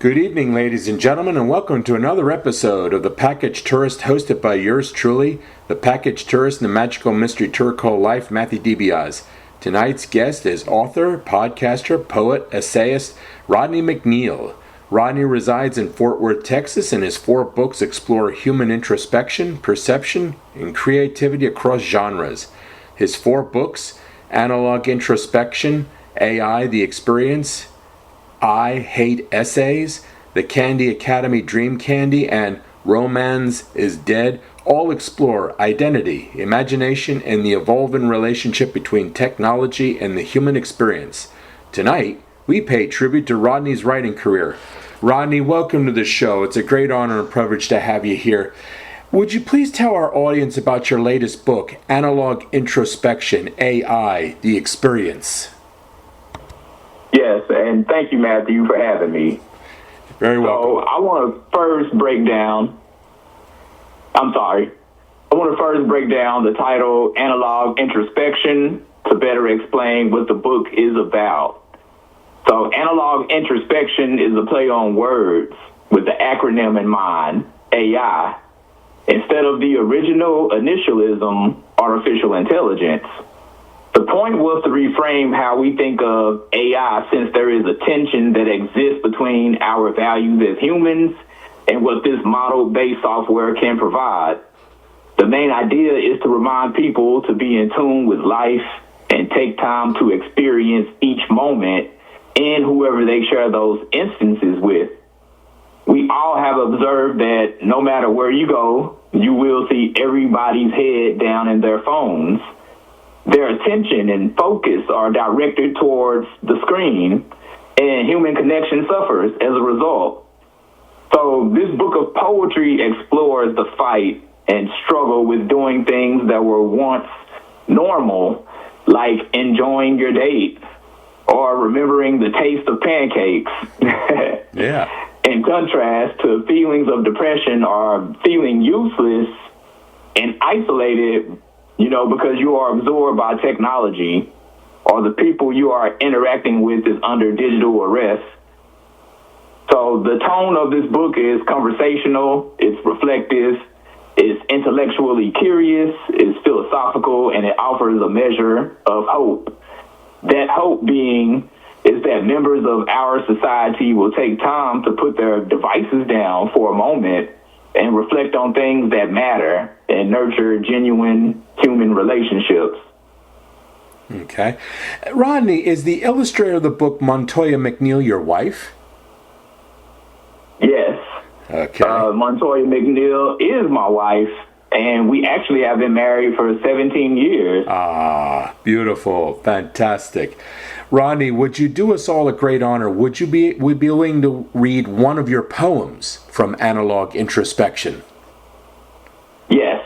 Good evening, ladies and gentlemen, and welcome to another episode of The Package Tourist, hosted by yours truly, the Package Tourist and the Magical Mystery Tour called Life, Matthew DiBiase. Tonight's guest is author, podcaster, poet, essayist, Rodney McNeil. Rodney resides in Fort Worth, Texas, and his 4 books explore human introspection, perception, and creativity across genres. His 4 books, Analog Introspection, AI, The Experience, I Hate Essays, The Candy Academy Dream Candy, and Romance is Dead, all explore identity, imagination, and the evolving relationship between technology and the human experience. Tonight, we pay tribute to Rodney's writing career. Rodney, welcome to the show. It's a great honor and privilege to have you here. Would you please tell our audience about your latest book, Analog Introspection, AI, The Experience? Yes, and thank you, Matthew, for having me. Very welcome. So I want to first break down the title, Analog Introspection, to better explain what the book is about. So Analog Introspection is a play on words with the acronym in mind, AI, instead of the original initialism, artificial intelligence. The point was to reframe how we think of AI, since there is a tension that exists between our values as humans and what this model-based software can provide. The main idea is to remind people to be in tune with life and take time to experience each moment and whoever they share those instances with. We all have observed that no matter where you go, you will see everybody's head down in their phones. Their attention and focus are directed towards the screen, and human connection suffers as a result. So this book of poetry explores the fight and struggle with doing things that were once normal, like enjoying your date or remembering the taste of pancakes. Yeah. In contrast to feelings of depression or feeling useless and isolated, because you are absorbed by technology, or the people you are interacting with is under digital arrest. So the tone of this book is conversational, it's reflective, it's intellectually curious, it's philosophical, and it offers a measure of hope. That hope being is that members of our society will take time to put their devices down for a moment and reflect on things that matter and nurture genuine human relationships. Okay. Rodney, is the illustrator of the book Montoya McNeil your wife? Yes. Okay. Montoya McNeil is my wife, and we actually have been married for 17 years. Ah, beautiful. Fantastic. Rodney, would you do us all a great honor? Would you be willing to read one of your poems from Analog Introspection? Yes,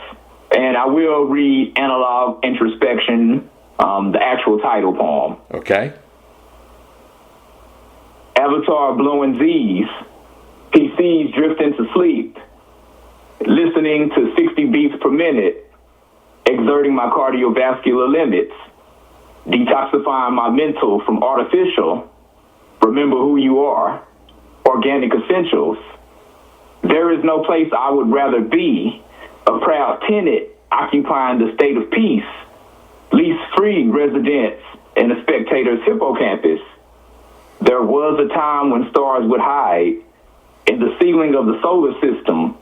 and I will read Analog Introspection, the actual title poem. Okay. Avatar blowing Z's, PCs drifting to sleep, listening to 60 beats per minute, exerting my cardiovascular limits, detoxifying my mental from artificial, remember who you are, organic essentials. There is no place I would rather be, a proud tenant occupying the state of peace, lease-free residence in a spectator's hippocampus. There was a time when stars would hide in the ceiling of the solar system,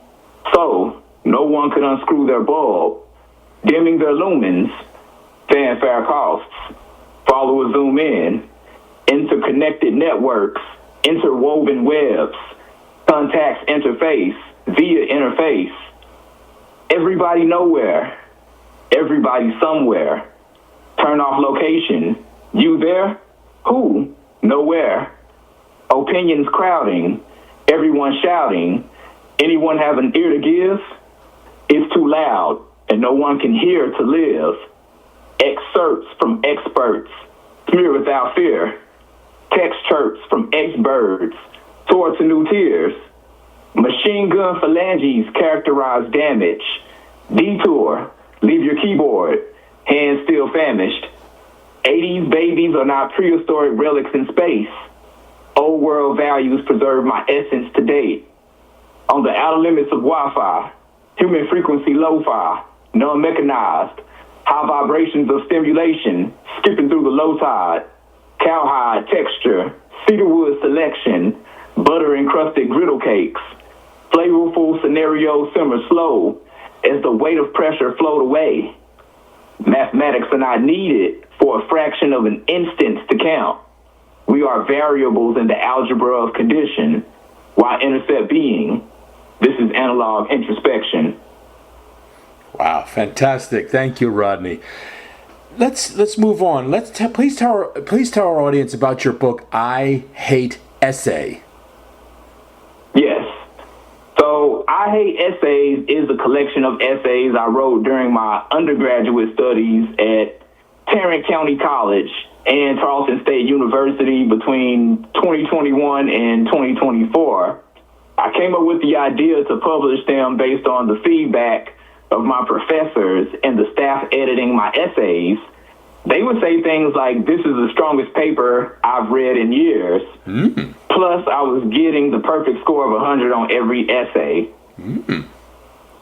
so no one could unscrew their bulb, dimming their lumens, fanfare costs, followers zoom in, interconnected networks, interwoven webs, contacts interface via interface. Everybody nowhere, everybody somewhere. Turn off location. You there? Who? Nowhere. Opinions crowding, everyone shouting. Anyone have an ear to give? It's too loud, and no one can hear to live. Excerpts from experts, smear without fear. Text chirps from ex-birds, soar to new tiers. Machine gun phalanges characterize damage. Detour, leave your keyboard, hands still famished. 80s babies are not prehistoric relics in space. Old world values preserve my essence to date. On the outer limits of Wi-Fi, human frequency lo-fi, non-mechanized, high vibrations of stimulation, skipping through the low tide, cowhide texture, cedarwood selection, butter encrusted griddle cakes, flavorful scenarios simmer slow as the weight of pressure flowed away. Mathematics are not needed for a fraction of an instance to count. We are variables in the algebra of condition. Why intercept being? This is analog introspection. Wow, fantastic! Thank you, Rodney. Let's move on. Please tell our audience about your book, I Hate Essay. Yes. So, I Hate Essays is a collection of essays I wrote during my undergraduate studies at Tarrant County College and Tarleton State University between 2021 and 2024. I came up with the idea to publish them based on the feedback of my professors and the staff editing my essays. They would say things like, "This is the strongest paper I've read in years." Plus, I was getting the perfect score of 100 on every essay.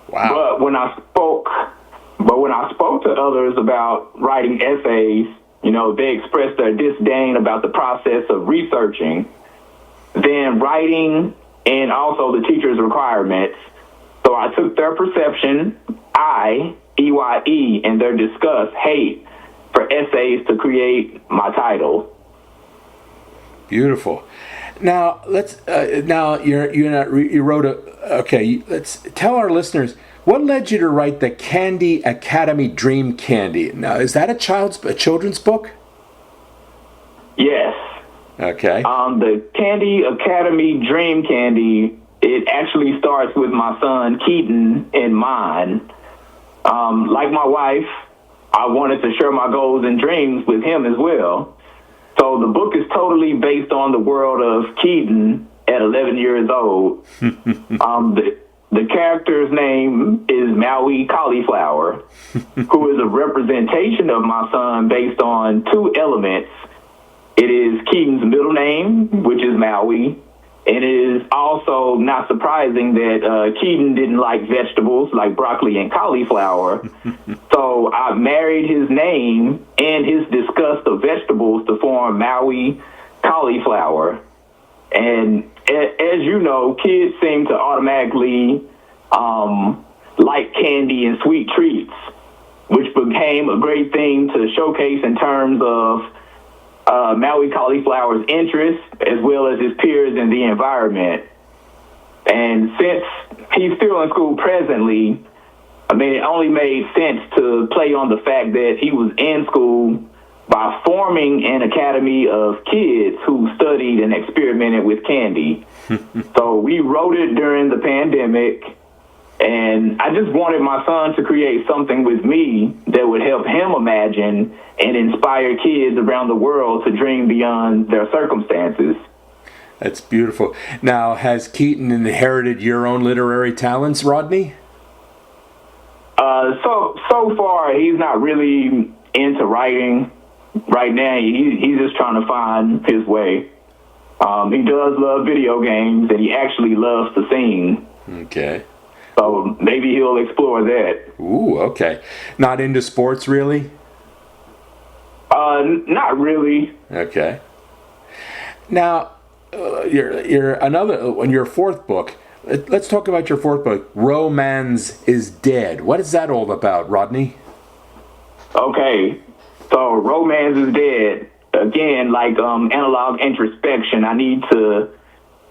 Wow. But when I spoke to others about writing essays, they expressed their disdain about the process of researching, then writing, and also the teacher's requirements. So I took their perception, EYE, and their disgust, hate, for essays to create my title. Beautiful. Now let's. You wrote let's tell our listeners what led you to write the Candy Academy Dream Candy. Now, is that a children's book? Yes. Okay. The Candy Academy Dream Candy, it actually starts with my son Keaton in mind. Like my wife, I wanted to share my goals and dreams with him as well. So the book is totally based on the world of Keaton at 11 years old. The character's name is Maui Cauliflower, who is a representation of my son based on two elements. It is Keaton's middle name, which is Maui, and it is also not surprising that Keaton didn't like vegetables like broccoli and cauliflower. So I married his name and his disgust of vegetables to form Maui Cauliflower. And as you know, kids seem to automatically like candy and sweet treats, which became a great thing to showcase in terms of Maui Cauliflower's interests as well as his peers in the environment. And since he's still in school presently, it only made sense to play on the fact that he was in school by forming an academy of kids who studied and experimented with candy. So we wrote it during the pandemic, and I just wanted my son to create something with me that would help him imagine and inspire kids around the world to dream beyond their circumstances. That's beautiful. Now, has Keaton inherited your own literary talents, Rodney? So far, he's not really into writing right now. He's just trying to find his way. He does love video games, and he actually loves to sing. Okay. So maybe he'll explore that. Ooh, okay. Not into sports, really? Not really. Okay. Now, your fourth book. Let's talk about your fourth book, Romance is Dead. What is that all about, Rodney? Okay, so Romance is Dead. Again, like analog introspection, I need to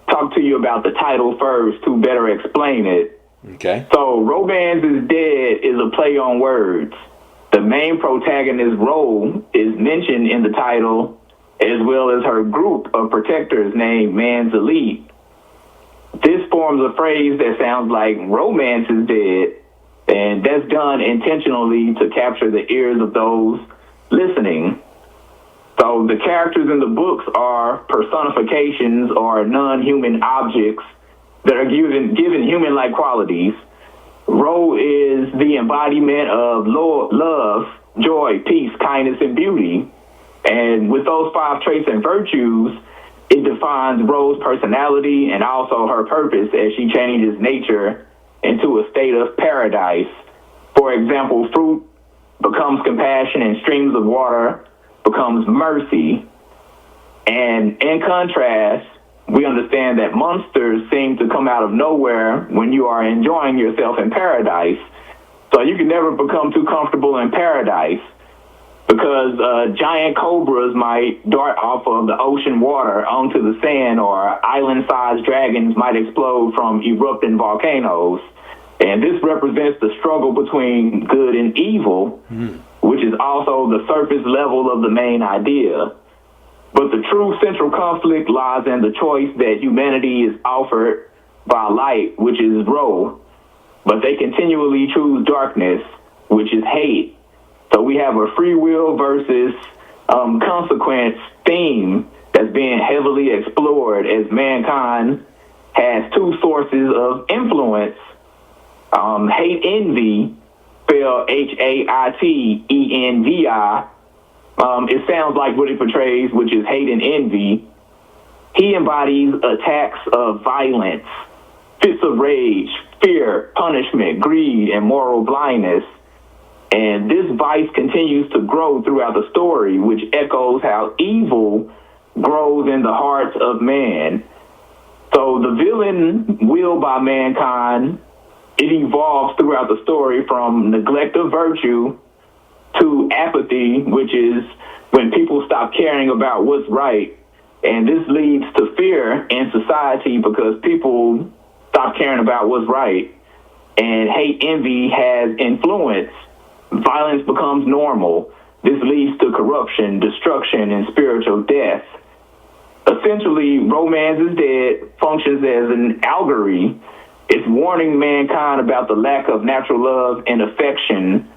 talk to you about the title first to better explain it. Okay. So Romance is Dead is a play on words. The main protagonist's role is mentioned in the title, as well as her group of protectors named Man's Elite. This forms a phrase that sounds like romance is dead, and that's done intentionally to capture the ears of those listening. So the characters in the books are personifications or non-human objects that are given human-like qualities. Ro is the embodiment of love, joy, peace, kindness, and beauty. And with those 5 traits and virtues, It defines Rose's personality and also her purpose as she changes nature into a state of paradise. For example, fruit becomes compassion and streams of water becomes mercy. And in contrast, we understand that monsters seem to come out of nowhere when you are enjoying yourself in paradise. So you can never become too comfortable in paradise, because giant cobras might dart off of the ocean water onto the sand, or island-sized dragons might explode from erupting volcanoes. And this represents the struggle between good and evil, which is also the surface level of the main idea. But the true central conflict lies in the choice that humanity is offered by light, which is Ro, but they continually choose darkness, which is hate. So we have a free will versus consequence theme that's being heavily explored as mankind has two sources of influence. Hate envy, spelled Haitenvi. It sounds like what it portrays, which is hate and envy. He embodies attacks of violence, fits of rage, fear, punishment, greed, and moral blindness. And this vice continues to grow throughout the story, which echoes how evil grows in the hearts of man. So the villain, willed by mankind, it evolves throughout the story from neglect of virtue to apathy, which is when people stop caring about what's right. And this leads to fear in society because people stop caring about what's right. And hate envy has influence. Violence becomes normal. This leads to corruption, destruction, and spiritual death. Essentially, Romance is Dead functions as an allegory. It's warning mankind about the lack of natural love and affection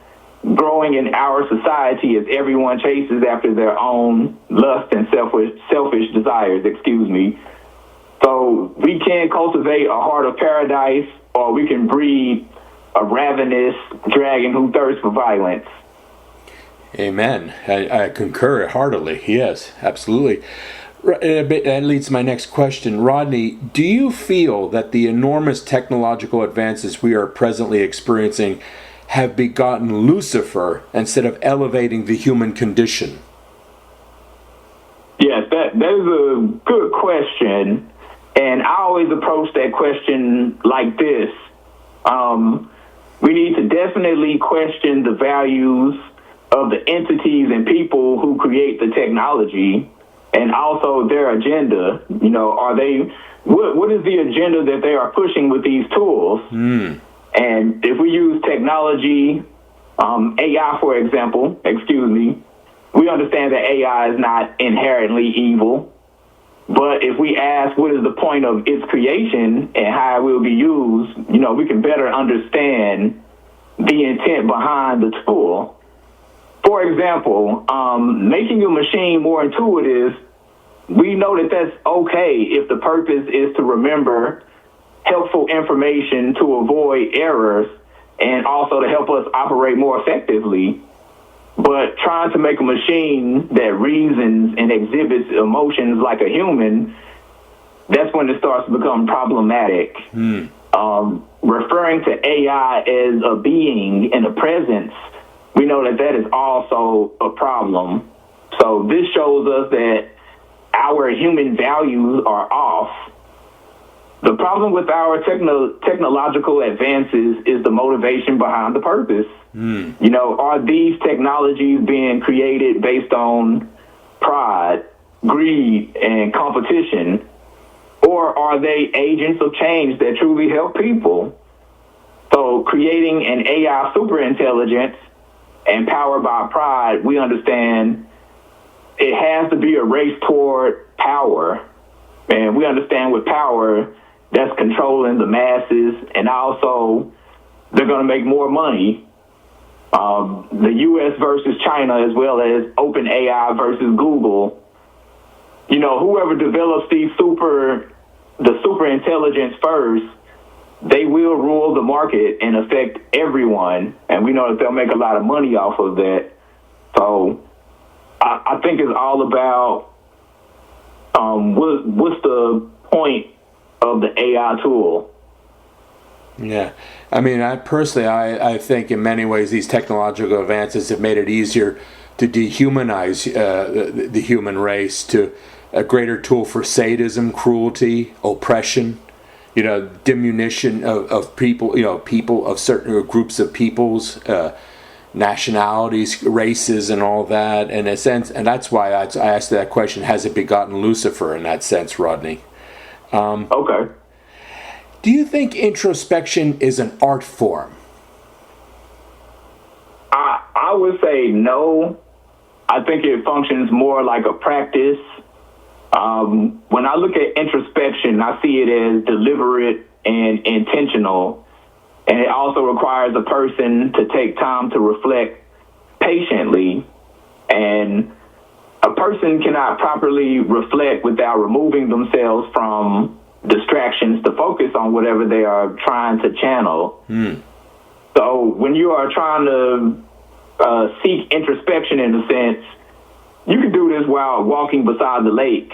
growing in our society as everyone chases after their own lust and selfish desires, So we can cultivate a heart of paradise, or we can breed a ravenous dragon who thirsts for violence. Amen. I concur heartily. Yes, absolutely. That leads to my next question. Rodney, do you feel that the enormous technological advances we are presently experiencing have begotten Lucifer instead of elevating the human condition? Yes, that is a good question. And I always approach that question like this. We need to definitely question the values of the entities and people who create the technology, and also their agenda. Are they, what is the agenda that they are pushing with these tools? And if we use technology, AI, for example, we understand that AI is not inherently evil. But if we ask what is the point of its creation and how it will be used, we can better understand the intent behind the tool. For example, making a machine more intuitive, we know that that's okay if the purpose is to remember helpful information to avoid errors and also to help us operate more effectively. But trying to make a machine that reasons and exhibits emotions like a human, that's when it starts to become problematic. Referring to AI as a being and a presence, we know that that is also a problem. So this shows us that our human values are off. The problem with our technological advances is the motivation behind the purpose. Are these technologies being created based on pride, greed, and competition? Or are they agents of change that truly help people? So creating an AI superintelligence and powered by pride, we understand it has to be a race toward power. And we understand with power, that's controlling the masses, and also they're going to make more money. The U.S. versus China, as well as OpenAI versus Google. Whoever develops the super intelligence first, they will rule the market and affect everyone. And we know that they'll make a lot of money off of that. So I think it's all about what's the point of the AI tool? Yeah. I mean, I think in many ways these technological advances have made it easier to dehumanize the human race, to a greater tool for sadism, cruelty, oppression, diminution of people, people of certain groups of peoples, nationalities, races, and all that. In a sense, and that's why I asked that question: has it begotten Lucifer? In that sense, Rodney. Okay. Do you think introspection is an art form? I would say no. I think it functions more like a practice. When I look at introspection, I see it as deliberate and intentional. And it also requires a person to take time to reflect patiently. And a person cannot properly reflect without removing themselves from distractions to focus on whatever they are trying to channel. So when you are trying to seek introspection, in a sense, you can do this while walking beside the lake,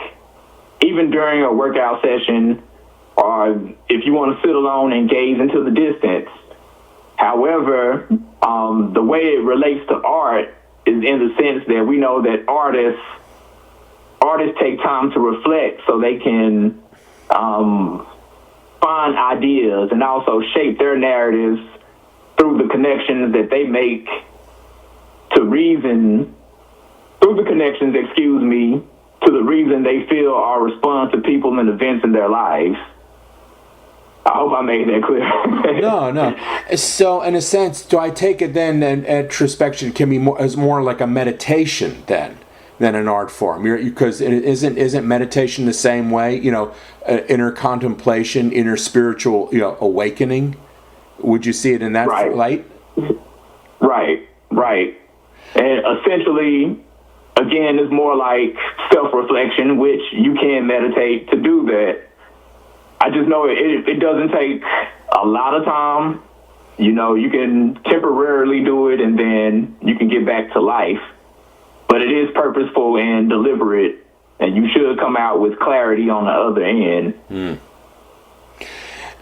even during a workout session, or if you want to sit alone and gaze into the distance. However, the way it relates to art is in the sense that we know that artists take time to reflect so they can find ideas and also shape their narratives through the connections that they make to reason, through the connections, to the reason they feel or respond to people and events in their lives. I hope I made that clear. No. So, in a sense, do I take it then that introspection can be more like a meditation then than an art form? Because isn't meditation the same way? Inner contemplation, inner spiritual, awakening. Would you see it in that light? Right. And essentially, again, it's more like self-reflection, which you can meditate to do that. I just know it doesn't take a lot of time. You can temporarily do it and then you can get back to life. But it is purposeful and deliberate, and you should come out with clarity on the other end.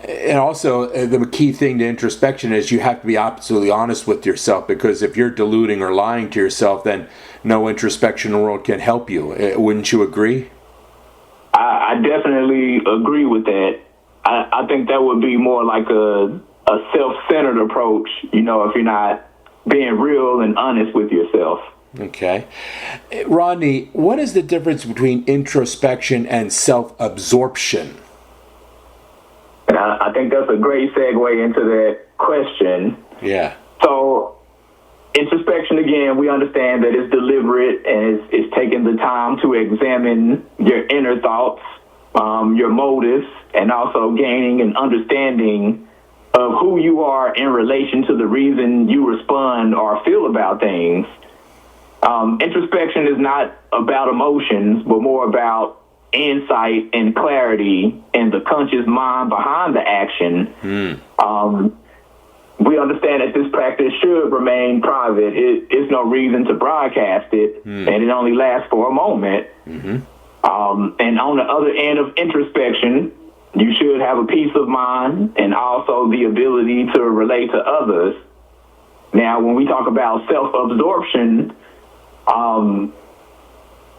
And also, the key thing to introspection is you have to be absolutely honest with yourself, because if you're deluding or lying to yourself, then no introspection world can help you. Wouldn't you agree? I definitely agree with that. I think that would be more like a self-centered approach, if you're not being real and honest with yourself. Okay. Rodney, what is the difference between introspection and self-absorption? I think that's a great segue into that question. Yeah. So, introspection, again, we understand that it's deliberate and it's taking the time to examine your inner thoughts, your motives, and also gaining an understanding of who you are in relation to the reason you respond or feel about things. Introspection is not about emotions, but more about insight and clarity and the conscious mind behind the action. We understand that this practice should remain private. It's no reason to broadcast it, and it only lasts for a moment. And on the other end of introspection, you should have a peace of mind and also the ability to relate to others. Now, when we talk about self-absorption,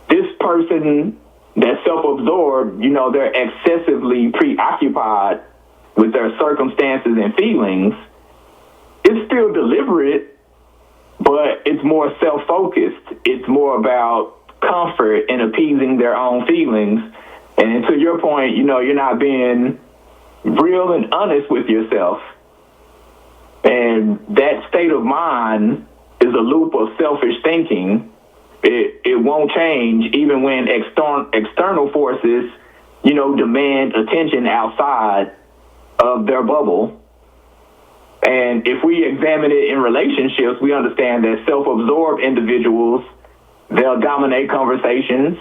this person that's self-absorbed, they're excessively preoccupied with their circumstances and feelings. It's still deliberate, but it's more self-focused. It's more about comfort and appeasing their own feelings. And to your point, you're not being real and honest with yourself. And that state of mind is a loop of selfish thinking. It won't change even when external forces, demand attention outside of their bubble. And if we examine it in relationships, we understand that self-absorbed individuals, they'll dominate conversations.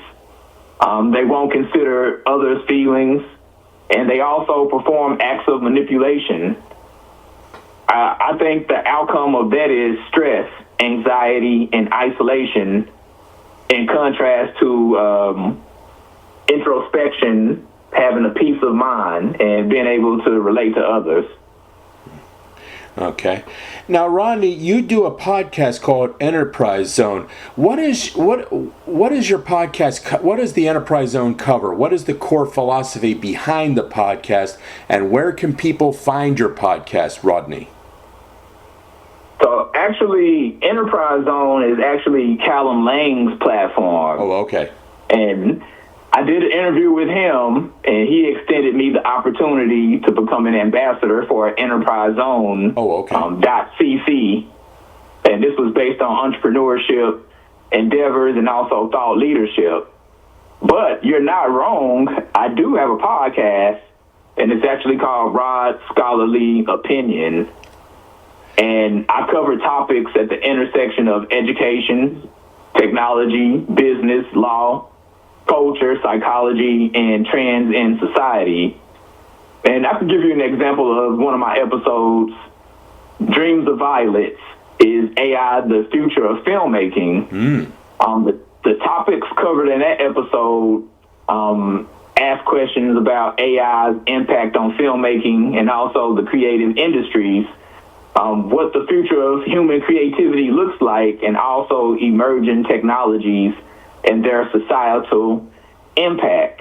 They won't consider others' feelings, and they also perform acts of manipulation. I think the outcome of that is stress, anxiety, and isolation, in contrast to introspection, having a peace of mind, and being able to relate to others. Okay. Now, Rodney, you do a podcast called Enterprise Zone. What is your podcast? What does the Enterprise Zone cover? What is the core philosophy behind the podcast, and where can people find your podcast, Rodney? So actually, Enterprise Zone is actually Callum Lang's platform. Oh, okay. And I did an interview with him, and he extended me the opportunity to become an ambassador for Enterprise Zone. Oh, okay. .cc, and this was based on entrepreneurship endeavors and also thought leadership. But you're not wrong. I do have a podcast, and it's actually called Rod's Scholarly Opinion. And I cover topics at the intersection of education, technology, business, law, culture, psychology, and trends in society. And I can give you an example of one of my episodes. Dreams of Violets is AI the future of filmmaking. The topics covered in that episode ask questions about AI's impact on filmmaking and also the creative industries, what the future of human creativity looks like, and also emerging technologies and their societal impact.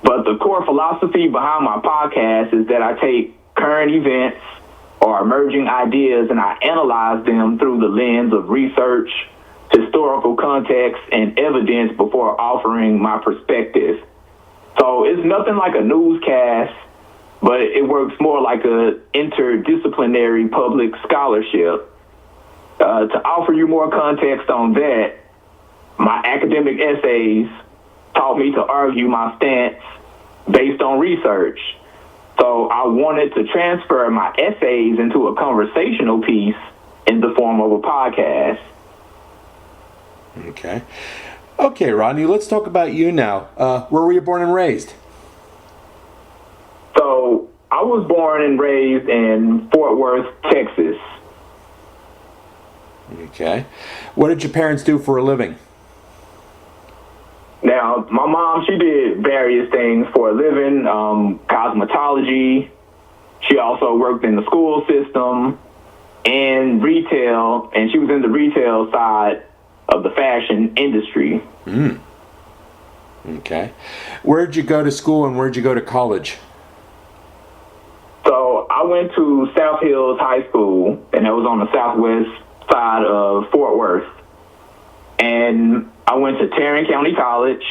But the core philosophy behind my podcast is that I take current events or emerging ideas and I analyze them through the lens of research, historical context, and evidence before offering my perspective. So it's nothing like a newscast, but it works more like a interdisciplinary public scholarship. To offer you more context on that, my academic essays taught me to argue my stance based on research. So I wanted to transfer my essays into a conversational piece in the form of a podcast. Okay, Rodney, let's talk about you now. Where were you born and raised? So I was born and raised in Fort Worth, Texas. Okay. What did your parents do for a living? Now, my mom, she did various things for a living, cosmetology. She also worked in the school system and retail, and she was in the retail side of the fashion industry. Okay. Where'd you go to school and where'd you go to college? So I went to South Hills High School, and that was on the southwest side of Fort Worth. And I went to Tarrant County College,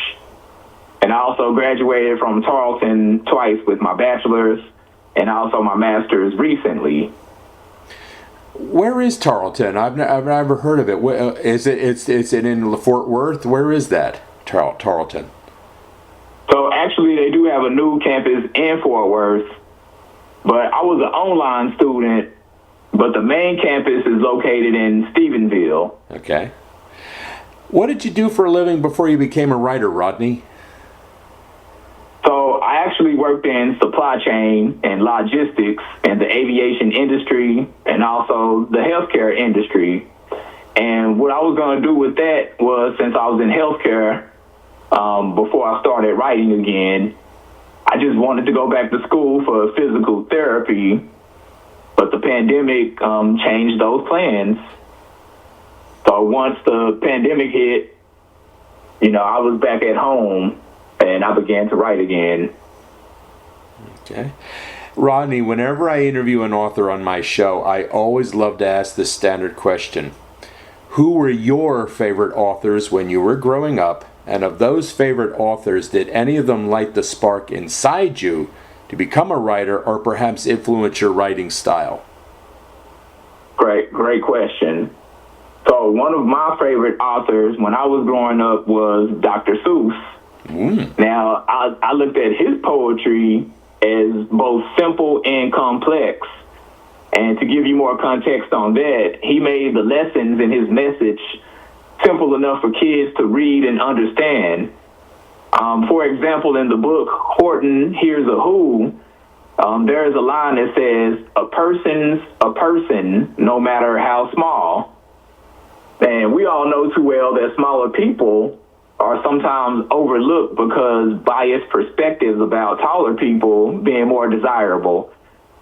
and I also graduated from Tarleton twice with my bachelor's and also my master's recently. Where is Tarleton? I've never heard of it. Is it in Fort Worth? Where is that, Tarleton? So actually, they do have a new campus in Fort Worth, but I was an online student, but the main campus is located in Stephenville. Okay. What did you do for a living before you became a writer, Rodney? So I actually worked in supply chain and logistics in the aviation industry and also the healthcare industry. And what I was going to do with that was, since I was in healthcare before I started writing again, I just wanted to go back to school for physical therapy, but the pandemic changed those plans. So once the pandemic hit, I was back at home and I began to write again. Okay. Rodney, whenever I interview an author on my show, I always love to ask the standard question. Who were your favorite authors when you were growing up? And of those favorite authors, did any of them light the spark inside you to become a writer or perhaps influence your writing style? Great question. So one of my favorite authors when I was growing up was Dr. Seuss. Now, I looked at his poetry as both simple and complex. And to give you more context on that, he made the lessons in his message simple enough for kids to read and understand. For example, in the book, Horton Hears a Who, there is a line that says, a person's a person, no matter how small. And we all know too well that smaller people are sometimes overlooked because biased perspectives about taller people being more desirable.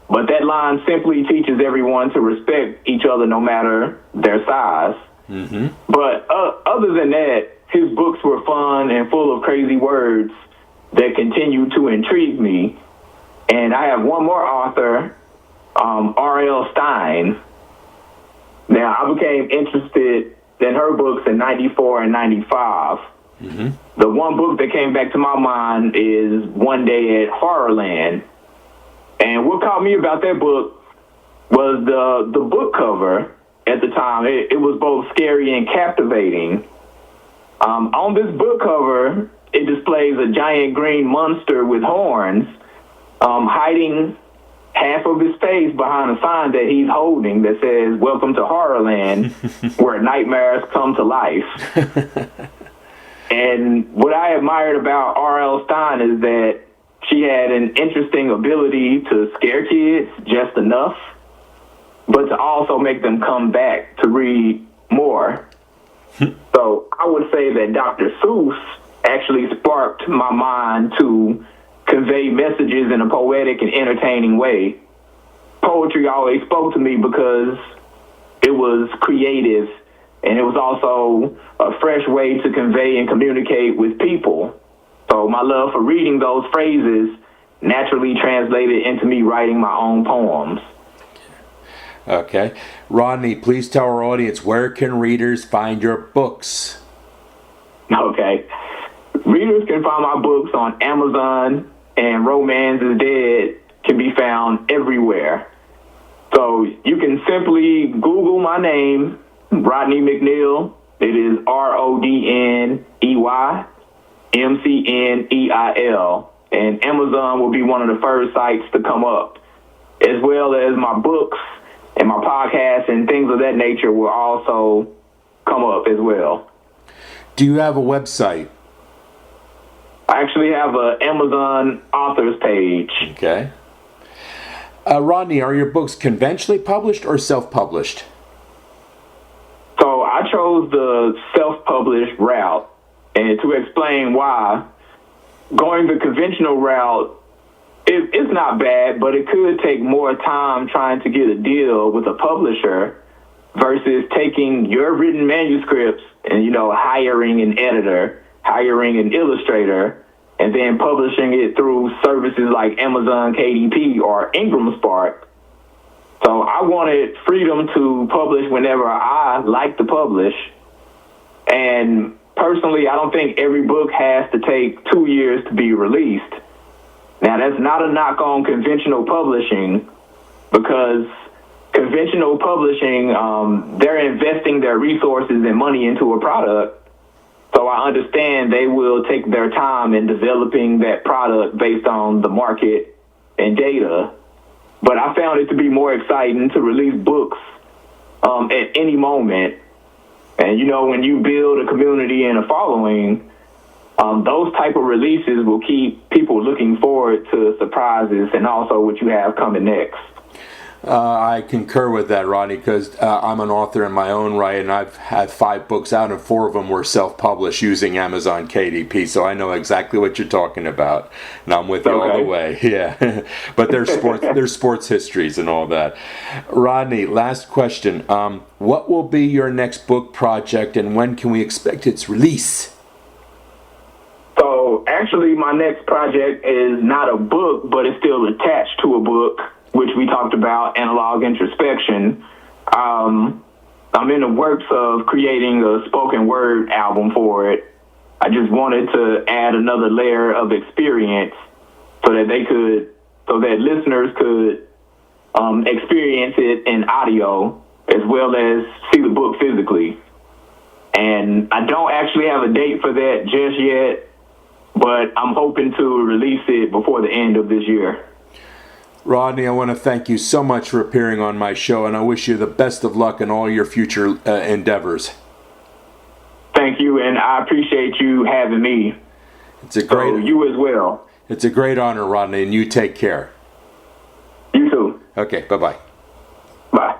But that line simply teaches everyone to respect each other no matter their size. Mm-hmm. But other than that, his books were fun and full of crazy words that continue to intrigue me. And I have one more author, R.L. Stine. Now, I became interested in her books in 94 and 95. Mm-hmm. The one book that came back to my mind is One Day at Horrorland. And what caught me about that book was the book cover at the time. It was both scary and captivating. On this book cover, it displays a giant green monster with horns, hiding half of his face behind a sign that he's holding that says, "Welcome to Horrorland, where nightmares come to life." And what I admired about R.L. Stine is that she had an interesting ability to scare kids just enough, but to also make them come back to read more. So I would say that Dr. Seuss actually sparked my mind to convey messages in a poetic and entertaining way. Poetry always spoke to me because it was creative, and it was also a fresh way to convey and communicate with people. So my love for reading those phrases naturally translated into me writing my own poems. Okay. Rodney, please tell our audience, where can readers find your books? Okay. Readers can find my books on Amazon, and Romance is Dead can be found everywhere. So you can simply Google my name, Rodney McNeil. It is RodneyMcneil, and Amazon will be one of the first sites to come up, as well as my books and my podcasts and things of that nature will also come up as well. Do you have a website? I actually have an Amazon authors page. Okay. Rodney, are your books conventionally published or self-published? So I chose the self-published route, and to explain why, going the conventional route, it's not bad, but it could take more time trying to get a deal with a publisher versus taking your written manuscripts and, hiring an editor, hiring an illustrator, and then publishing it through services like Amazon KDP or Ingram Spark. So I wanted freedom to publish whenever I like to publish. And personally, I don't think every book has to take 2 years to be released. Now, that's not a knock on conventional publishing, because conventional publishing, they're investing their resources and money into a product. So I understand they will take their time in developing that product based on the market and data. But I found it to be more exciting to release books at any moment. And, when you build a community and a following, those type of releases will keep people looking forward to surprises and also what you have coming next. I concur with that, Rodney, because I'm an author in my own right, and I've had 5 books out, and 4 of them were self-published using Amazon KDP, so I know exactly what you're talking about, and I'm with you all the way. Yeah, but there's sports histories and all that. Rodney, last question. What will be your next book project, and when can we expect its release? So actually, my next project is not a book, but it's still attached to a book, which we talked about, Analog Introspection. I'm in the works of creating a spoken word album for it. I just wanted to add another layer of experience so that listeners could experience it in audio as well as see the book physically. And I don't actually have a date for that just yet, but I'm hoping to release it before the end of this year. Rodney, I want to thank you so much for appearing on my show, and I wish you the best of luck in all your future endeavors. Thank you, and I appreciate you having me. You as well. It's a great honor, Rodney, and you take care. You too. Okay, bye-bye. Bye.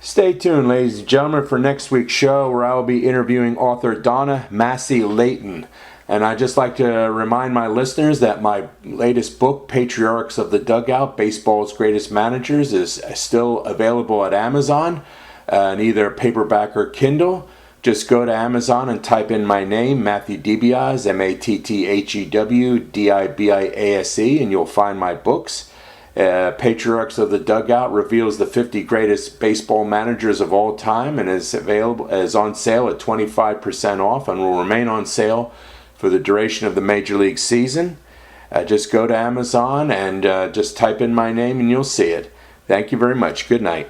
Stay tuned, ladies and gentlemen, for next week's show where I will be interviewing author Donna Massey Layton. And I'd just like to remind my listeners that my latest book, Patriarchs of the Dugout, Baseball's Greatest Managers, is still available at Amazon, in either paperback or Kindle. Just go to Amazon and type in my name, Matthew DiBiase, MatthewDibiase, and you'll find my books. Patriarchs of the Dugout reveals the 50 greatest baseball managers of all time and is on sale at 25% off and will remain on sale for the duration of the Major League season. Just go to Amazon and just type in my name and you'll see it. Thank you very much. Good night.